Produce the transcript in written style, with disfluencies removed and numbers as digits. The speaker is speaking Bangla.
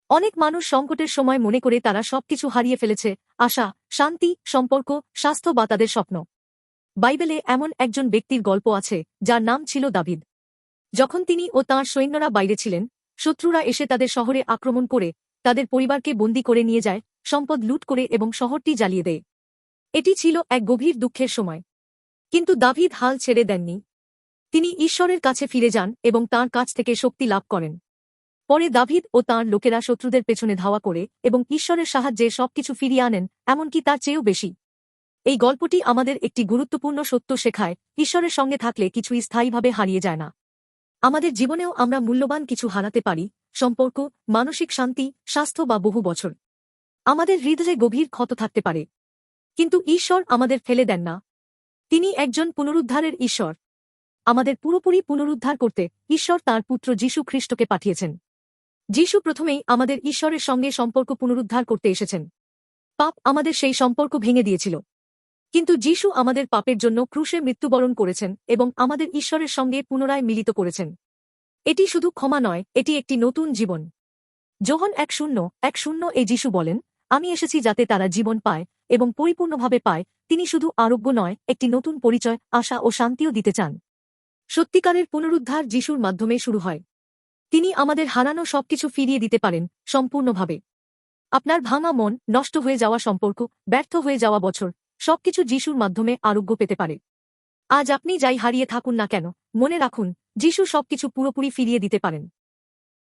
অনেক মানুষ সংকটের সময় মনে করে তারা সবকিছু হারিয়ে ফেলেছে, আশা, শান্তি, সম্পর্ক, স্বাস্থ্য বা তাদের স্বপ্ন। বাইবেলে এমন একজন ব্যক্তির গল্প আছে যার নাম ছিল দাভিদ। যখন তিনি ও তাঁর সৈন্যরা বাইরে ছিলেন, শত্রুরা এসে তাদের শহরে আক্রমণ করে তাদের পরিবারকে বন্দী করে নিয়ে যায়, সম্পদ লুট করে এবং শহরটি জ্বালিয়ে দেয়। এটি ছিল এক গভীর দুঃখের সময়। কিন্তু দাভিদ হাল ছেড়ে দেননি। তিনি ঈশ্বরের কাছে ফিরে যান এবং তাঁর কাছ থেকে শক্তি লাভ করেন। পরে দাভিদ ও তাঁর লোকেরা শত্রুদের পেছনে ধাওয়া করে এবং ঈশ্বরের সাহায্যে সবকিছু ফিরিয়ে আনেন, এমনকি তার চেয়েও বেশি। এই গল্পটি আমাদের একটি গুরুত্বপূর্ণ সত্য শেখায়, ঈশ্বরের সঙ্গে থাকলে কিছুই স্থায়ীভাবে হারিয়ে যায় না। আমাদের জীবনেও আমরা মূল্যবান কিছু হারাতে পারি, সম্পর্ক, মানসিক শান্তি, স্বাস্থ্য বা বহু বছর। আমাদের হৃদয়ে গভীর ক্ষত থাকতে পারে। কিন্তু ঈশ্বর আমাদের ফেলে দেন না। তিনি একজন পুনরুদ্ধারের ঈশ্বর। আমাদের পুরোপুরি পুনরুদ্ধার করতে ঈশ্বর তাঁর পুত্র যীশু খ্রিস্টকে পাঠিয়েছেন। যীশু প্রথমেই আমাদের ঈশ্বরের সঙ্গে সম্পর্ক পুনরুদ্ধার করতে এসেছেন। পাপ আমাদের সেই সম্পর্ক ভেঙে দিয়েছিল। কিন্তু যীশু আমাদের পাপের জন্য ক্রুশে মৃত্যুবরণ করেছেন এবং আমাদের ঈশ্বরের সঙ্গে পুনরায় মিলিত করেছেন। এটি শুধু ক্ষমা নয়, এটি একটি নতুন জীবন। যোহন 1:0:1 এ যীশু বলেন, আমি এসেছি যাতে তারা জীবন পায় এবং পরিপূর্ণভাবে পায়। তিনি শুধু আরোগ্য নয়, একটি নতুন পরিচয়, আশা ও শান্তিও দিতে চান। সত্যিকারের পুনরুদ্ধার যীশুর মাধ্যমে শুরু হয়। তিনি আমাদের হারানো সবকিছু ফিরিয়ে দিতে পারেন, সম্পূর্ণভাবে। আপনার ভাঙা মন, নষ্ট হয়ে যাওয়া সম্পর্ক, ব্যর্থ হয়ে যাওয়া বছর, সবকিছু যীশুর মাধ্যমে আরোগ্য পেতে পারে। আজ আপনি যাই হারিয়ে থাকুন না কেন, মনে রাখুন, যীশু সবকিছু পুরোপুরি ফিরিয়ে দিতে পারেন।